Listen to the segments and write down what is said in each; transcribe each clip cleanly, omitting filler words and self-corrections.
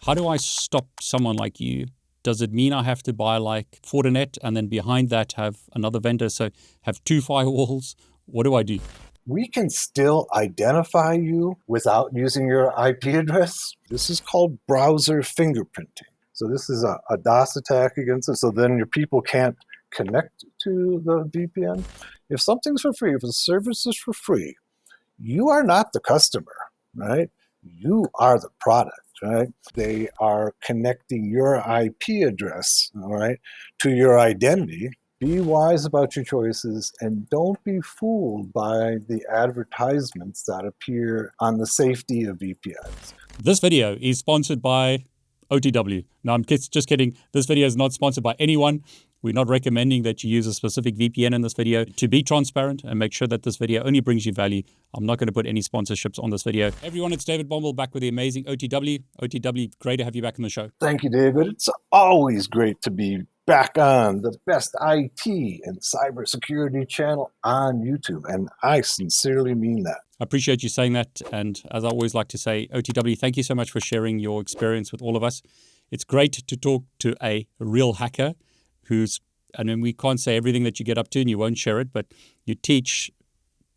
How do I stop someone like you? Does it mean I have to buy like Fortinet and then behind that have another vendor? So have 2 firewalls? What do I do? We can still identify you without using your IP address. This is called browser fingerprinting. So this is a DOS attack against it. So then your people can't connect to the VPN. If something's for free, if a service is for free, you are not the customer, right? You are the product, right? They are connecting your IP address, all right, to your identity. Be wise about your choices and don't be fooled by the advertisements that appear on the safety of VPNs. This video is sponsored by OTW. No, I'm just kidding. This video is not sponsored by anyone. We're not recommending that you use a specific VPN in this video. To be transparent and make sure that this video only brings you value, I'm not going to put any sponsorships on this video. Everyone, it's David Bombal back with the amazing OTW. OTW, great to have you back on the show. Thank you, David. It's always great to be back on the best IT and cybersecurity channel on YouTube, and I sincerely mean that. I appreciate you saying that, and as I always like to say, OTW, thank you so much for sharing your experience with all of us. It's great to talk to a real hacker who's, and then we can't say everything that you get up to and you won't share it, but you teach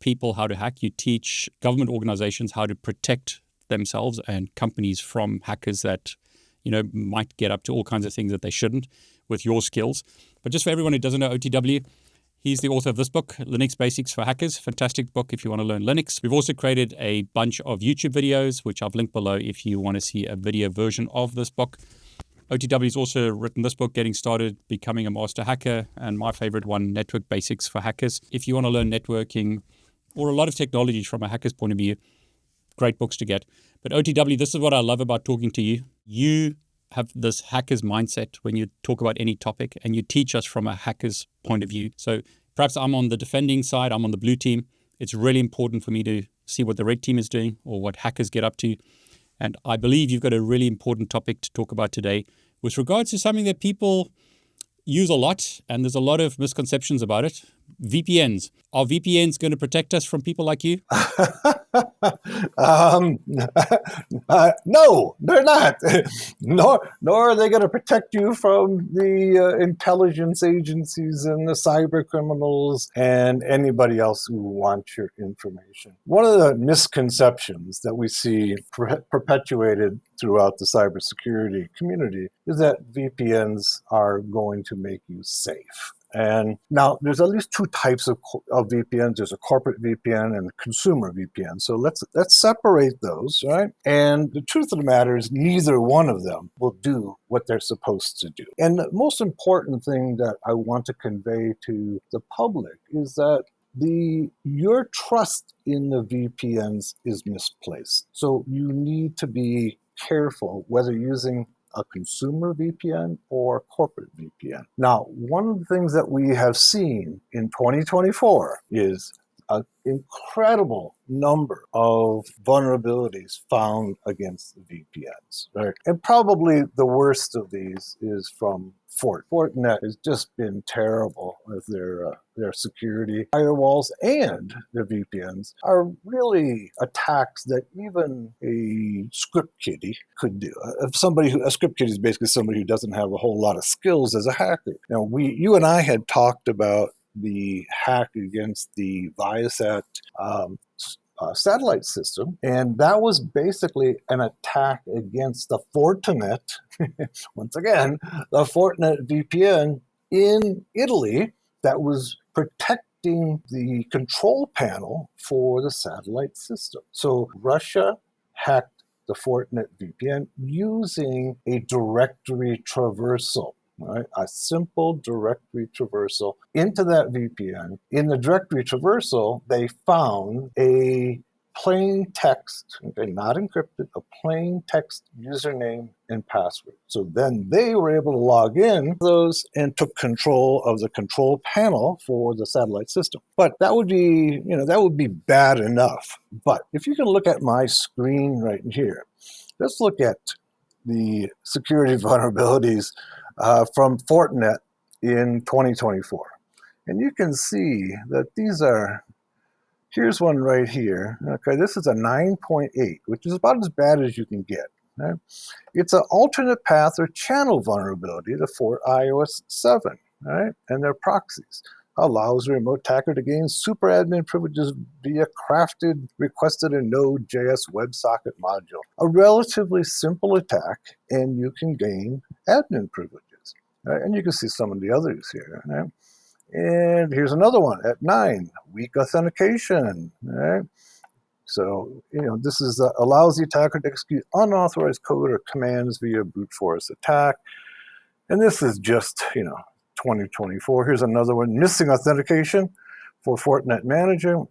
people how to hack. You teach government organizations how to protect themselves and companies from hackers that, you know, might get up to all kinds of things that they shouldn't with your skills. But just for everyone who doesn't know OTW, he's the author of this book, Linux Basics for Hackers. Fantastic book if you want to learn Linux. We've also created a bunch of YouTube videos, which I've linked below if you want to see a video version of this book. OTW has also written this book, Getting Started, Becoming a Master Hacker, and my favorite one, Network Basics for Hackers. If you want to learn networking or a lot of technologies from a hacker's point of view, great books to get. But OTW, this is what I love about talking to you. You have this hacker's mindset when you talk about any topic, and you teach us from a hacker's point of view. So perhaps I'm on the defending side, I'm on the blue team. It's really important for me to see what the red team is doing or what hackers get up to. And I believe you've got a really important topic to talk about today with regards to something that people use a lot, and there's a lot of misconceptions about it. VPNs. Are VPNs going to protect us from people like you? No, they're not. Nor are they going to protect you from the intelligence agencies and the cyber criminals and anybody else who wants your information. One of the misconceptions that we see perpetuated throughout the cybersecurity community is that VPNs are going to make you safe. And now there's at least 2 types of VPNs. There's a corporate VPN and a consumer VPN. So let's separate those, right? And the truth of the matter is neither one of them will do what they're supposed to do. And the most important thing that I want to convey to the public is that your trust in the VPNs is misplaced. So you need to be careful whether using a consumer VPN or corporate VPN. Now, one of the things that we have seen in 2024 is an incredible number of vulnerabilities found against the VPNs, right? And probably the worst of these is from Fortinet. Has just been terrible with their security. Firewalls and their VPNs are really attacks that even a script kiddie could do. A script kiddie is basically somebody who doesn't have a whole lot of skills as a hacker. Now, you and I had talked about the hack against the Viasat satellite system, and that was basically an attack against the fortinet, once again, the fortinet VPN in Italy that was protecting the control panel for the satellite system. So Russia hacked the fortinet VPN using a directory traversal. Right, a simple directory traversal into that VPN. In the directory traversal, they found a plain text, okay, not encrypted, a plain text username and password. So then they were able to log in those and took control of the control panel for the satellite system. But that would be bad enough. But if you can look at my screen right here, let's look at the security vulnerabilities from Fortinet in 2024. And you can see that here's one right here. Okay, this is a 9.8, which is about as bad as you can get. Right? It's an alternate path or channel vulnerability to Fort iOS 7, right? And their proxies. Allows a remote attacker to gain super admin privileges via crafted, requested, and Node.js WebSocket module. A relatively simple attack, and you can gain admin privileges. Right? And you can see some of the others here. Right? And here's another one at 9, weak authentication. Right? So, this is allows the attacker to execute unauthorized code or commands via brute force attack. And this is just, 2024. Here's another one, missing authentication for Fortinet Manager.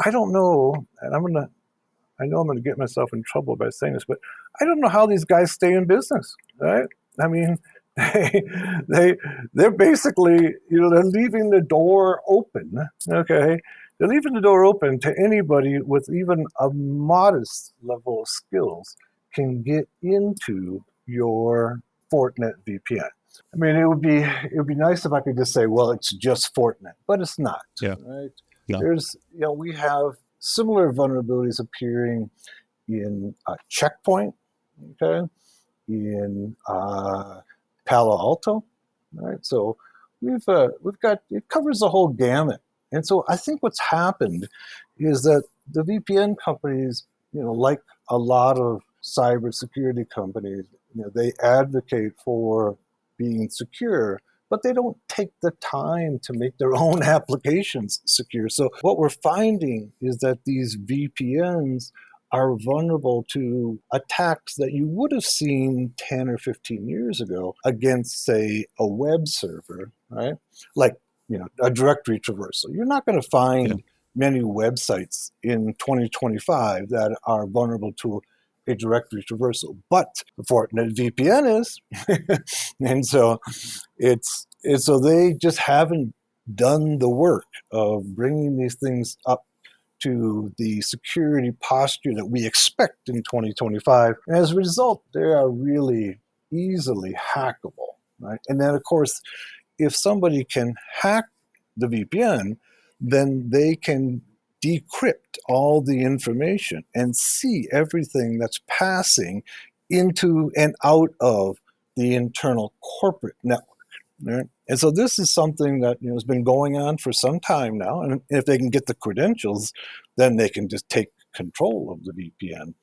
I don't know, and I know I'm gonna get myself in trouble by saying this, but I don't know how these guys stay in business, right? I mean, they're basically, they're leaving the door open, okay? They're leaving the door open to anybody with even a modest level of skills can get into your Fortinet VPN. I mean, it would be nice if I could just say, well, it's just Fortinet, but it's not. Yeah. Right? Yeah. There's, we have similar vulnerabilities appearing in Checkpoint, okay, in Palo Alto, right? So we've got, it covers the whole gamut. And so I think what's happened is that the VPN companies, like a lot of cybersecurity companies, they advocate for being secure, but they don't take the time to make their own applications secure. So what we're finding is that these VPNs are vulnerable to attacks that you would have seen 10 or 15 years ago against, say, a web server, right? Like, a directory traversal. You're not going to find many websites in 2025 that are vulnerable to a directory traversal, but the Fortinet VPN is. And so so they just haven't done the work of bringing these things up to the security posture that we expect in 2025. And as a result, they are really easily hackable, right? And then, of course, if somebody can hack the VPN, then they can decrypt all the information and see everything that's passing into and out of the internal corporate network. Right? And so this is something that has been going on for some time now. And if they can get the credentials, then they can just take control of the VPN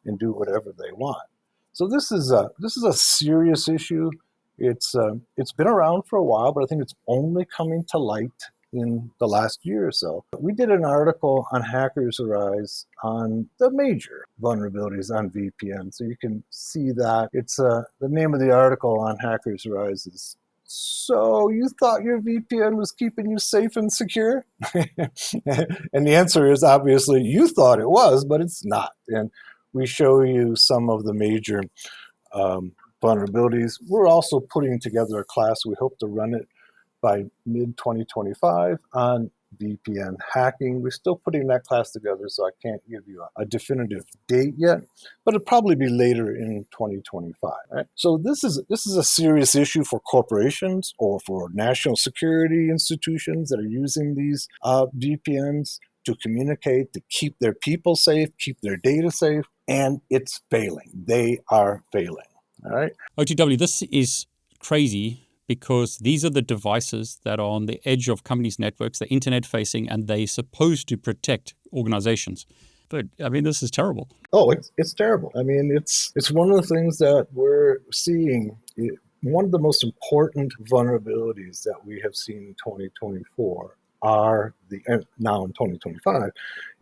and do whatever they want. So this is a serious issue. It's been around for a while, but I think it's only coming to light in the last year or so. We did an article on Hackers Arise on the major vulnerabilities on VPN. So you can see that. It's the name of the article on Hackers Arise is, "So you thought your VPN was keeping you safe and secure?" And the answer is obviously you thought it was, but it's not. And we show you some of the major vulnerabilities. We're also putting together a class. We hope to run it by mid-2025 on VPN hacking. We're still putting that class together, so I can't give you a definitive date yet, but it'll probably be later in 2025. Right? So this is a serious issue for corporations or for national security institutions that are using these VPNs to communicate, to keep their people safe, keep their data safe, and it's failing. They are failing. All right. OTW, this is crazy because these are the devices that are on the edge of companies' networks, they're internet facing, and they're supposed to protect organizations. But I mean, this is terrible. Oh, it's terrible. I mean, it's one of the things that we're seeing. One of the most important vulnerabilities that we have seen in 2024 now in 2025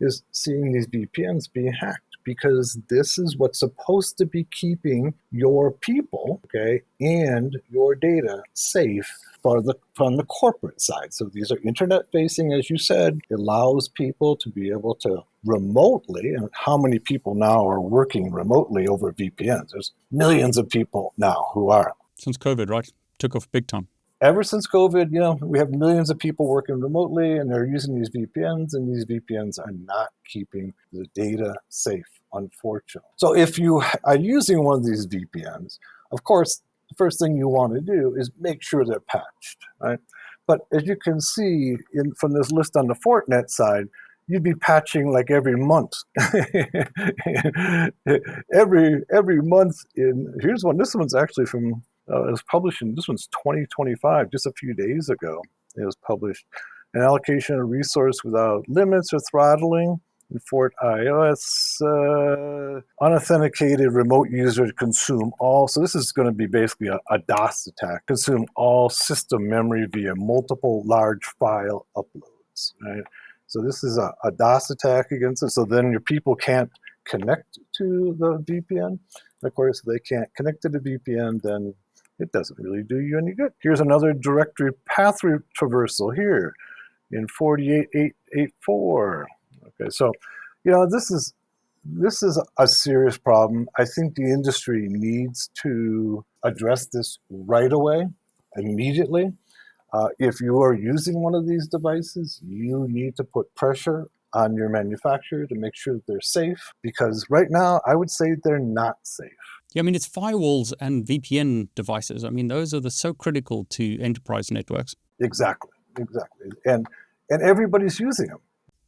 is seeing these VPNs being hacked, because this is what's supposed to be keeping your people, okay, and your data safe from the corporate side. So these are internet facing, as you said. It allows people to be able to remotely, and how many people now are working remotely over VPNs? There's millions of people now who are. Since COVID, right? Took off big time. Ever since COVID, we have millions of people working remotely, and they're using these VPNs, and these VPNs are not keeping the data safe, unfortunately. So if you are using one of these VPNs, of course, the first thing you want to do is make sure they're patched, right? But as you can see from this list on the Fortinet side, you'd be patching like every month. every month. Here's one. This one's actually from. It was published in. This one's 2025, just a few days ago. It was published. An allocation of resource without limits or throttling. In Fort iOS, unauthenticated remote user consume all. So this is going to be basically a DOS attack. Consume all system memory via multiple large file uploads. Right. So this is a DOS attack against it. So then your people can't connect to the VPN. And of course, if they can't connect to the VPN, then it doesn't really do you any good. Here's another directory path traversal here in 48884. Okay, so this is a serious problem. I think the industry needs to address this right away, immediately. If you are using one of these devices, you need to put pressure on your manufacturer to make sure that they're safe, because right now I would say they're not safe. Yeah, I mean, it's firewalls and VPN devices. I mean, those are so critical to enterprise networks. Exactly. And everybody's using them.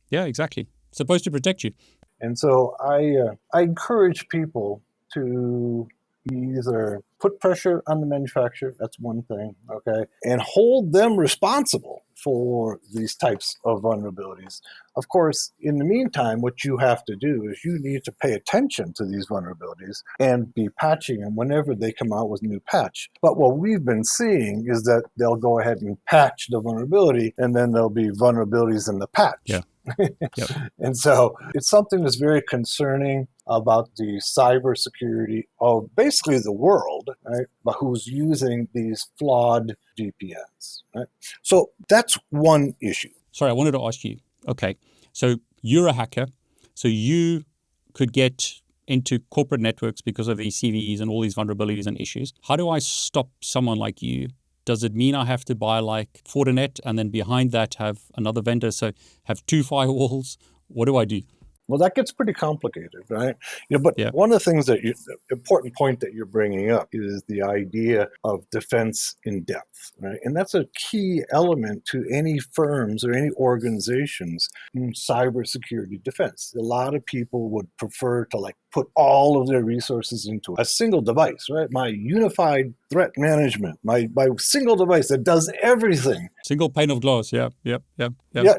Yeah, exactly. Supposed to protect you. And so I encourage people to either put pressure on the manufacturer, that's one thing, okay, and hold them responsible for these types of vulnerabilities. Of course, in the meantime, what you have to do is you need to pay attention to these vulnerabilities and be patching them whenever they come out with a new patch. But what we've been seeing is that they'll go ahead and patch the vulnerability, and then there'll be vulnerabilities in the patch. Yeah. Yep. And so it's something that's very concerning about the cybersecurity of basically the world, right? But who's using these flawed VPNs, right? So that's one issue. Sorry, I wanted to ask you. Okay, so you're a hacker, so you could get into corporate networks because of these CVEs and all these vulnerabilities and issues. How do I stop someone like you? Does it mean I have to buy like Fortinet and then behind that have another vendor? So have two firewalls? What do I do? Well, that gets pretty complicated, right? But Yeah. One of the things the important point that you're bringing up is the idea of defense in depth, right? And that's a key element to any firms or any organizations in cybersecurity defense. A lot of people would prefer to put all of their resources into a single device, right? My unified threat management, my single device that does everything. Single pane of glass, yeah. Yeah,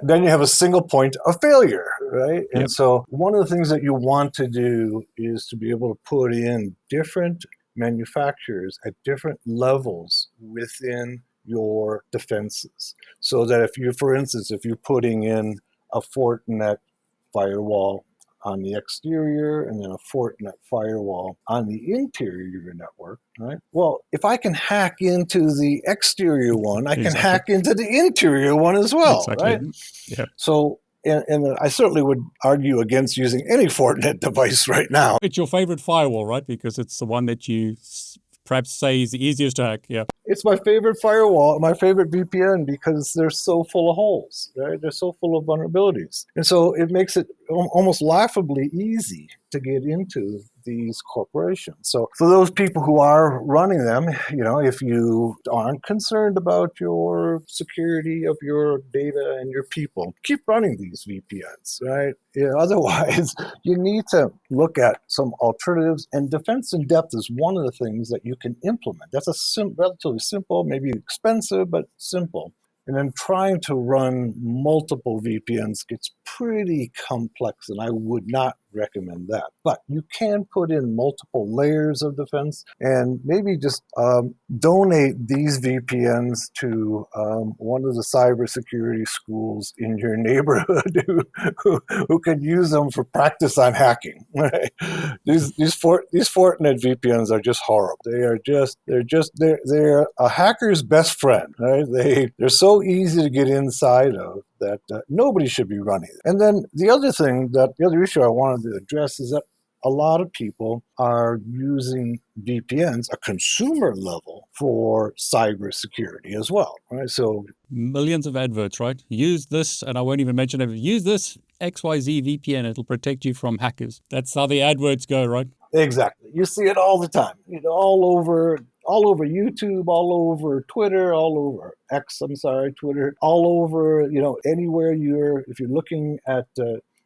then you have a single point of failure, right? And so one of the things that you want to do is to be able to put in different manufacturers at different levels within your defenses. So that if you're putting in a Fortinet firewall on the exterior and then a Fortinet firewall on the interior of your network, right? Well, if I can hack into the exterior one, I can hack into the interior one as well, right? Yeah. So, and I certainly would argue against using any Fortinet device right now. It's your favorite firewall, right? Because it's the one that you perhaps say is the easiest to hack, yeah. It's my favorite firewall, my favorite VPN, because they're so full of holes, right? They're so full of vulnerabilities. And so it makes it almost laughably easy to get into these corporations. So for those people who are running them, if you aren't concerned about your security of your data and your people, keep running these VPNs, right? Otherwise, you need to look at some alternatives, and defense in depth is one of the things that you can implement. That's a relatively simple, maybe expensive, but simple. And then trying to run multiple VPNs gets pretty complex, and I would not recommend that. But you can put in multiple layers of defense and maybe just donate these VPNs to one of the cybersecurity schools in your neighborhood who could use them for practice on hacking. Right? These Fortinet VPNs are just horrible. They're a hacker's best friend. Right? They're so easy to get inside of that nobody should be running. And then the other issue I wanted to address is that a lot of people are using VPNs, a consumer level, for cybersecurity as well, right? So millions of adverts, right? Use this, and I won't even mention it. Use this XYZ VPN; it'll protect you from hackers. That's how the adverts go, right? Exactly. You see it all the time, all all over YouTube, all over Twitter, all over X, I'm sorry, Twitter, all over, anywhere if you're looking at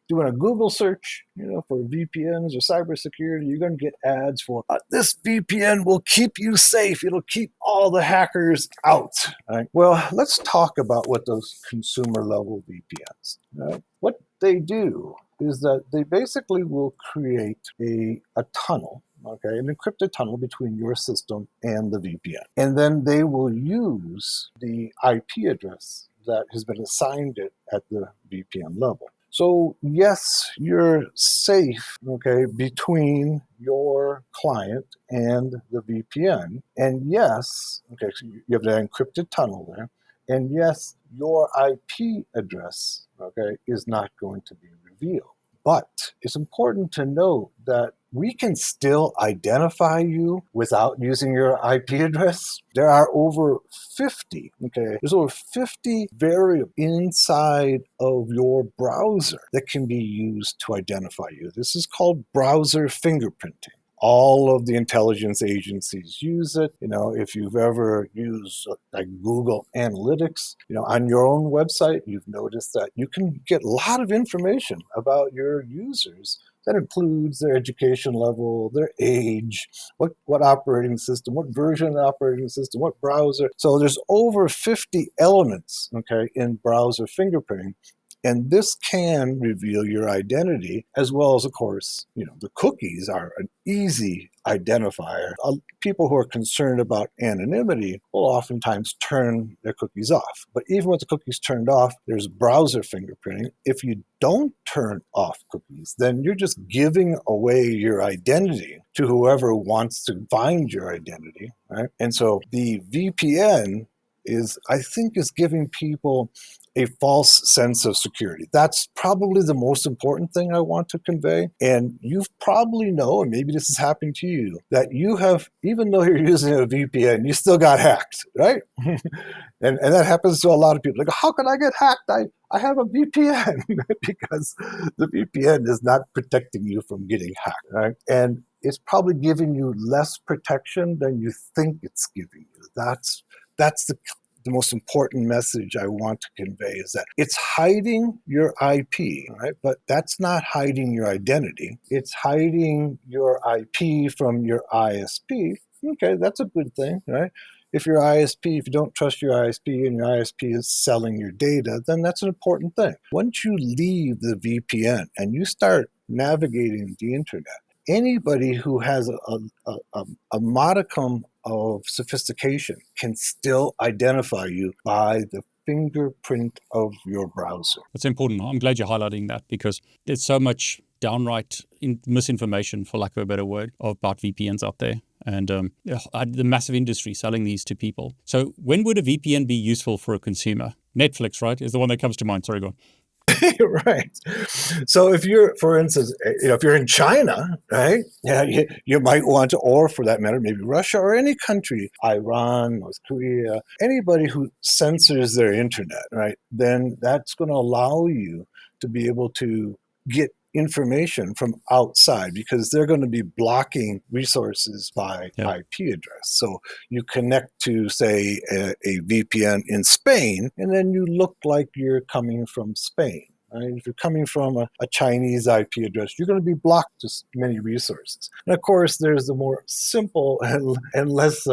doing a Google search, for VPNs or cybersecurity, you're going to get ads for this VPN will keep you safe. It'll keep all the hackers out. Right? Well, let's talk about what those consumer level VPNs. Right? What they do is that they basically will create a tunnel, okay, an encrypted tunnel between your system and the VPN. And then they will use the IP address that has been assigned it at the VPN level. So yes, you're safe, okay, between your client and the VPN. And yes, okay, so you have that encrypted tunnel there. And yes, your IP address, okay, is not going to be revealed. But it's important to note that we can still identify you without using your IP address. There are over 50, okay? There's over 50 variables inside of your browser that can be used to identify you. This is called browser fingerprinting. All of the intelligence agencies use it. If you've ever used like Google Analytics, on your own website, you've noticed that you can get a lot of information about your users. That includes their education level, their age, what operating system, what version of the operating system, what browser. So there's over 50 elements, okay, in browser fingerprinting. And this can reveal your identity, as well as, of course, the cookies are an easy identifier. People who are concerned about anonymity will oftentimes turn their cookies off. But even with the cookies turned off, there's browser fingerprinting. If you don't turn off cookies, then you're just giving away your identity to whoever wants to find your identity, right? And so the VPN is giving people a false sense of security. That's probably the most important thing I want to convey. And you probably know, and maybe this is happening to you, that you have, even though you're using a VPN, you still got hacked, right? and that happens to a lot of people. Like, how can I get hacked? I have a VPN because the VPN is not protecting you from getting hacked, right? And it's probably giving you less protection than you think it's giving you. That's the most important message I want to convey is that it's hiding your IP, right? But that's not hiding your identity. It's hiding your IP from your ISP. Okay, that's a good thing, right? If your ISP, if you don't trust your ISP and your ISP is selling your data, then that's an important thing. Once you leave the VPN and you start navigating the internet, anybody who has a modicum of sophistication can still identify you by the fingerprint of your browser. That's important. I'm glad you're highlighting that because there's so much downright misinformation, for lack of a better word, about VPNs out there. And the massive industry selling these to people. So when would a VPN be useful for a consumer? Netflix, right, is the one that comes to mind. Sorry, go on. Right. So if you're, for instance, if you're in China, right, you might want to, or for that matter, maybe Russia or any country, Iran, North Korea, anybody who censors their internet, right, then that's going to allow you to be able to get information from outside because they're going to be blocking resources by IP address. So you connect to, say, a VPN in Spain, and then you look like you're coming from Spain. Right? If you're coming from a Chinese IP address, you're going to be blocked to many resources. And of course, there's the more simple and less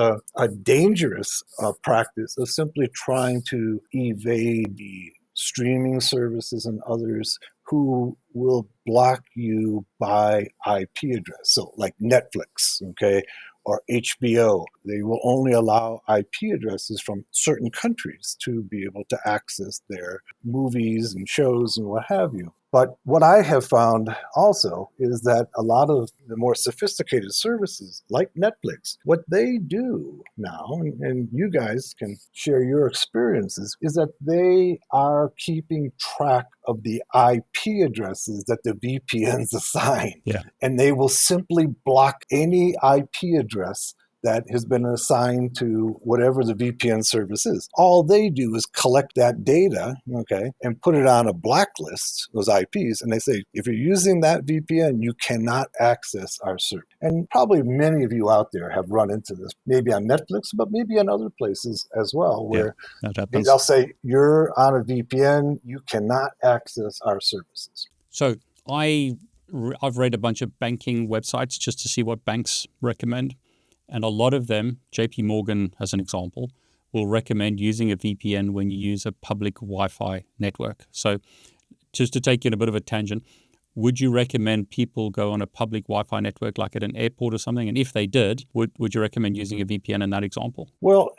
dangerous practice of simply trying to evade the streaming services and others who will block you by IP address. So like Netflix, okay, or HBO, they will only allow IP addresses from certain countries to be able to access their movies and shows and what have you. But what I have found also is that a lot of the more sophisticated services like Netflix, what they do now, and you guys can share your experiences, is that they are keeping track of the IP addresses that the VPNs assign. Yeah. And they will simply block any IP address that has been assigned to whatever the VPN service is. All they do is collect that data, okay, and put it on a blacklist, those IPs, and they say, if you're using that VPN, you cannot access our service. And probably many of you out there have run into this, maybe on Netflix, but maybe in other places as well, where that happens. they'll say, you're on a VPN, you cannot access our services. So I've read a bunch of banking websites just to see what banks recommend. And a lot of them, JP Morgan as an example, will recommend using a VPN when you use a public Wi-Fi network. So just to take you on a bit of a tangent, would you recommend people go on a public Wi-Fi network like at an airport or something? And if they did, would you recommend using a VPN in that example? Well,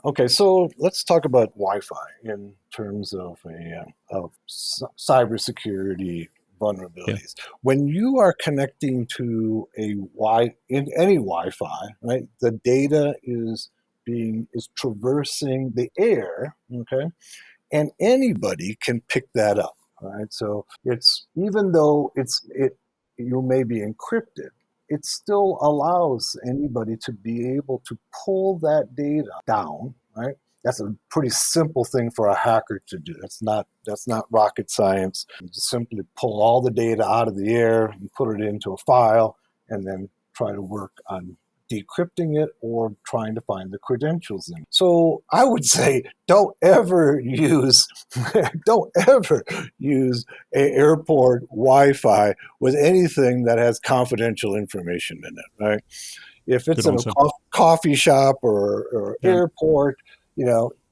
okay, so let's talk about Wi-Fi in terms of cybersecurity vulnerabilities. Yeah. When you are connecting to in any Wi-Fi, right, the data is traversing the air, okay, and anybody can pick that up, right? So it's, even though you may be encrypted, it still allows anybody to be able to pull that data down, right? That's a pretty simple thing for a hacker to do. That's not rocket science. You just simply pull all the data out of the air and put it into a file, and then try to work on decrypting it or trying to find the credentials in it. So I would say don't ever use a airport Wi-Fi with anything that has confidential information in it, right? If it's in a coffee shop or airport,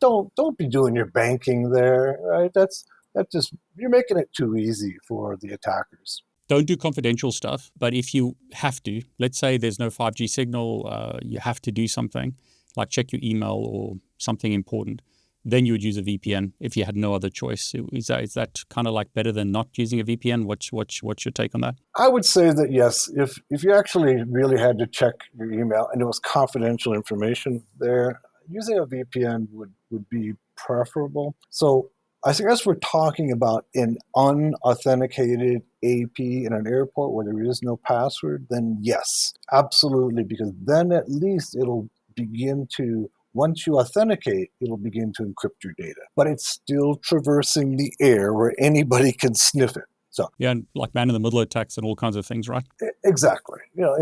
don't be doing your banking there, right? That's just, you're making it too easy for the attackers. Don't do confidential stuff, but if you have to, let's say there's no 5G signal, you have to do something, like check your email or something important, then you would use a VPN if you had no other choice. Is that kind of like better than not using a VPN? What's your take on that? I would say that yes, if you actually really had to check your email and it was confidential information there, using a VPN would be preferable. So I guess we're talking about an unauthenticated AP in an airport where there is no password, then yes, absolutely, because then at least it'll begin to, once you authenticate, it'll begin to encrypt your data. But it's still traversing the air where anybody can sniff it. So yeah, and like man-in-the-middle attacks and all kinds of things, right? Exactly. You're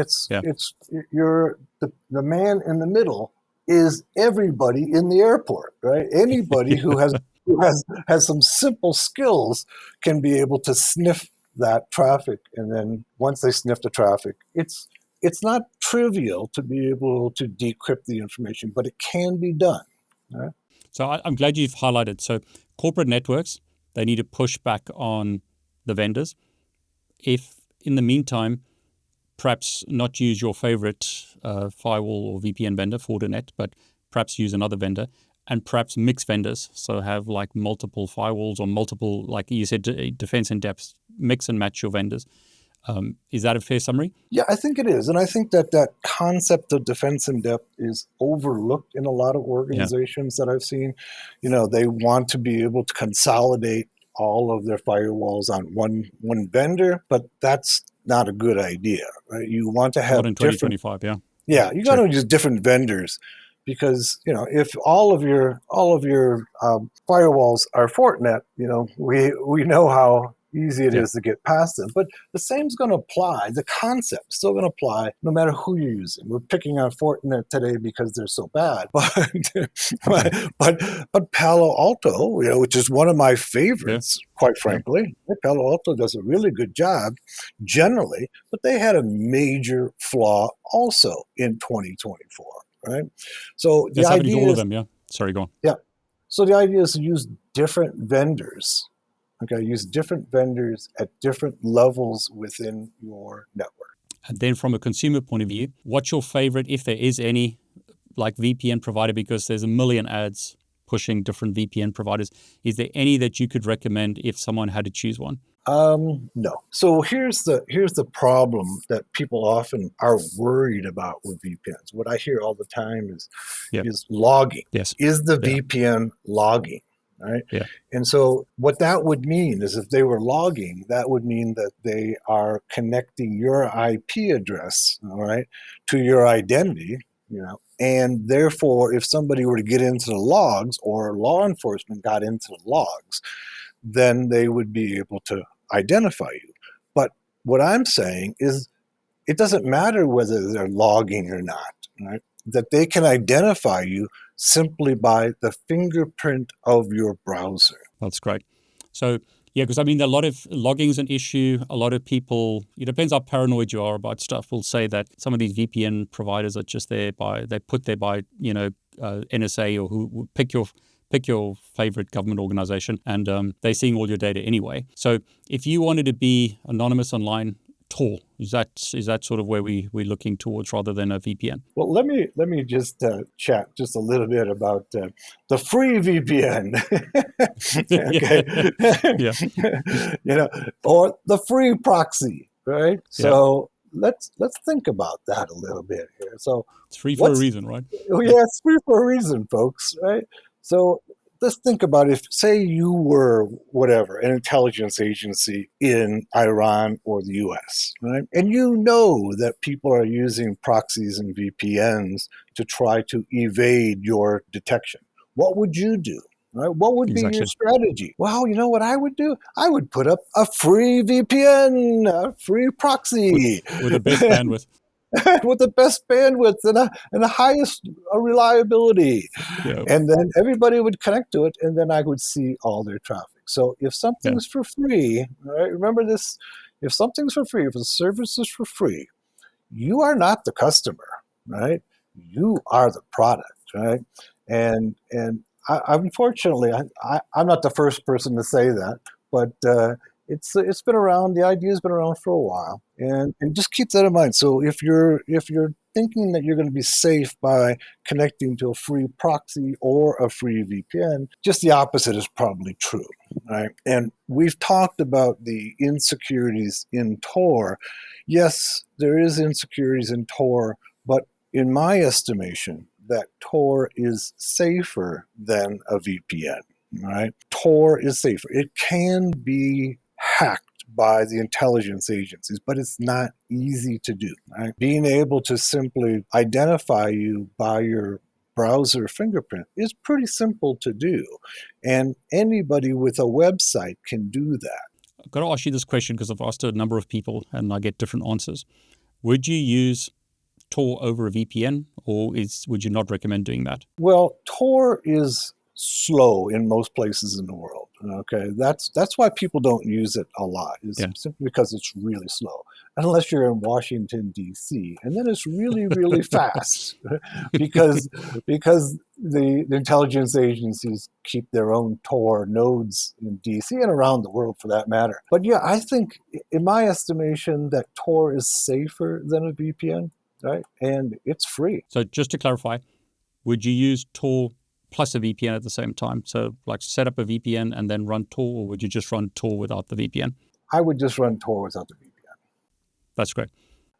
the man in the middle is everybody in the airport, right? Anybody who has some simple skills can be able to sniff that traffic, and then once they sniff the traffic, it's not trivial to be able to decrypt the information, but it can be done. Right? So I'm glad you've highlighted. So corporate networks, they need to push back on the vendors. If in the meantime, perhaps not use your favorite firewall or VPN vendor, Fortinet, but perhaps use another vendor, and perhaps mix vendors. So have like multiple firewalls or multiple, like you said, defense in depth, mix and match your vendors. Is that a fair summary? Yeah, I think it is. And I think that concept of defense in depth is overlooked in a lot of organizations that I've seen. They want to be able to consolidate all of their firewalls on one vendor, but that's not a good idea, right? You want to have not in 2025, yeah, you got to use different vendors, because if all of your firewalls are Fortinet, we know how easy it is to get past them. But the same's going to apply. The concept's still going to apply no matter who you're using. We're picking on Fortinet today because they're so bad, but Palo Alto, which is one of my favorites, quite frankly. Palo Alto does a really good job generally, but they had a major flaw also in 2024. Right, so the idea all of them. Yeah, sorry, go on. Yeah, so the idea is to use different vendors. Okay, use different vendors at different levels within your network. And then, from a consumer point of view, what's your favorite, if there is any, like VPN provider? Because there's a million ads pushing different VPN providers. Is there any that you could recommend if someone had to choose one? No. So here's the problem that people often are worried about with VPNs. What I hear all the time is logging. Yes. Is the VPN logging? Right? Yeah. And so what that would mean is, if they were logging, that would mean that they are connecting your IP address, all right, to your identity, And therefore, if somebody were to get into the logs or law enforcement got into the logs, then they would be able to identify you. But what I'm saying is it doesn't matter whether they're logging or not, right? That they can identify you simply by the fingerprint of your browser. That's great. So, yeah, because I mean, a lot of logging is an issue. A lot of people, it depends how paranoid you are about stuff, will say that some of these VPN providers are just there they put there by, NSA or who pick your favorite government organization, and they're seeing all your data anyway. So if you wanted to be anonymous online, Tor, is that sort of where we're looking towards rather than a VPN? Well, let me just chat just a little bit about the free VPN, okay? Or the free proxy, right? So let's think about that a little bit here. So it's free for a reason, right? Yeah, it's free for a reason, folks, right? So let's think about if, say, you were whatever, an intelligence agency in Iran or the US, right? And you know that people are using proxies and VPNs to try to evade your detection. What would you do? Right? What would be your strategy? Well, you know what I would do? I would put up a free VPN, a free proxy. With the best bandwidth. With the best bandwidth and the highest reliability. Yeah. And then everybody would connect to it, and then I would see all their traffic. So if something's for free, right, remember this, if something's for free, if a service is for free, you are not the customer, right? You are the product, right? And unfortunately, I'm not the first person to say that, but it's been around. The idea has been around for a while, and just keep that in mind. So if you're thinking that you're going to be safe by connecting to a free proxy or a free VPN, just the opposite is probably true, right? And we've talked about the insecurities in Tor. Yes, there is insecurities in Tor, but in my estimation, that Tor is safer than a VPN, right? Tor is safer. It can be hacked by the intelligence agencies, but it's not easy to do, right? Being able to simply identify you by your browser fingerprint is pretty simple to do. And anybody with a website can do that. I've got to ask you this question because I've asked a number of people and I get different answers. Would you use Tor over a VPN, or would you not recommend doing that? Well, Tor is slow in most places in the world. Okay, that's why people don't use it a lot. Is simply because it's really slow, unless you're in Washington D.C., and then it's really really fast because the intelligence agencies keep their own Tor nodes in D.C. and around the world for that matter. But yeah, I think in my estimation that Tor is safer than a VPN. Right, and it's free. So just to clarify, would you use Tor plus a VPN at the same time? So like set up a VPN and then run Tor, or would you just run Tor without the VPN? I would just run Tor without the VPN. That's great.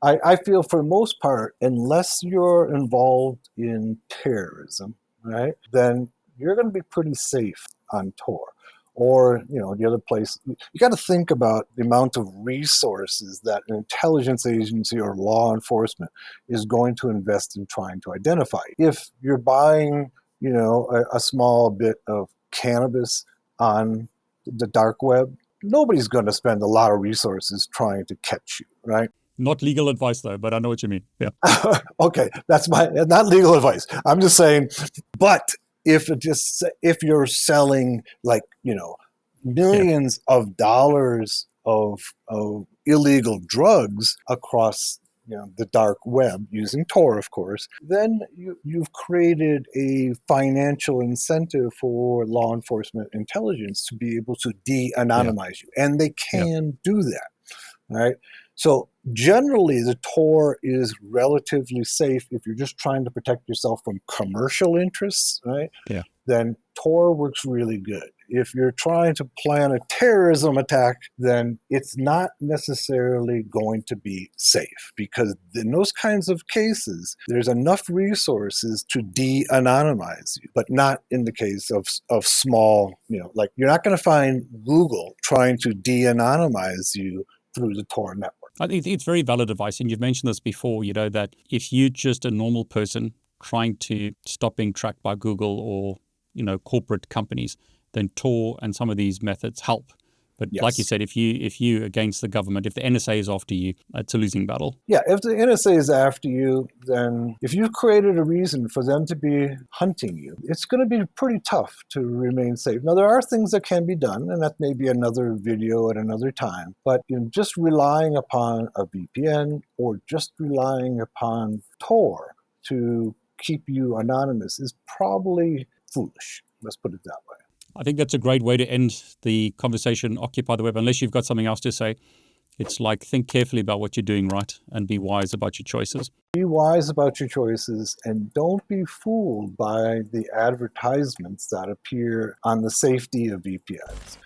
I feel for the most part, unless you're involved in terrorism, right, then you're going to be pretty safe on Tor. Or, the other place, you got to think about the amount of resources that an intelligence agency or law enforcement is going to invest in trying to identify. If you're buying, a small bit of cannabis on the dark web, nobody's going to spend a lot of resources trying to catch you, right? Not legal advice, though, but I know what you mean. Yeah. Okay, that's not legal advice. I'm just saying, but if you're selling millions of dollars of illegal drugs across the dark web using Tor, of course, then you've created a financial incentive for law enforcement intelligence to be able to de-anonymize you, and they can do that, right? So generally, the Tor is relatively safe if you're just trying to protect yourself from commercial interests, right? Yeah. Then Tor works really good. If you're trying to plan a terrorism attack, then it's not necessarily going to be safe, because in those kinds of cases, there's enough resources to de-anonymize you, but not in the case of small, like you're not going to find Google trying to de-anonymize you through the Tor network. I think it's very valid advice, and you've mentioned this before, that if you're just a normal person trying to stop being tracked by Google or, corporate companies, then Tor and some of these methods help. But like you said, if you against the government, if the NSA is after you, it's a losing battle. Yeah, if the NSA is after you, then if you've created a reason for them to be hunting you, it's going to be pretty tough to remain safe. Now, there are things that can be done, and that may be another video at another time. But just relying upon a VPN or just relying upon Tor to keep you anonymous is probably foolish. Let's put it that way. I think that's a great way to end the conversation, Occupy the Web, unless you've got something else to say. It's like, think carefully about what you're doing, right? And be wise about your choices. Be wise about your choices, and don't be fooled by the advertisements that appear on the safety of VPNs.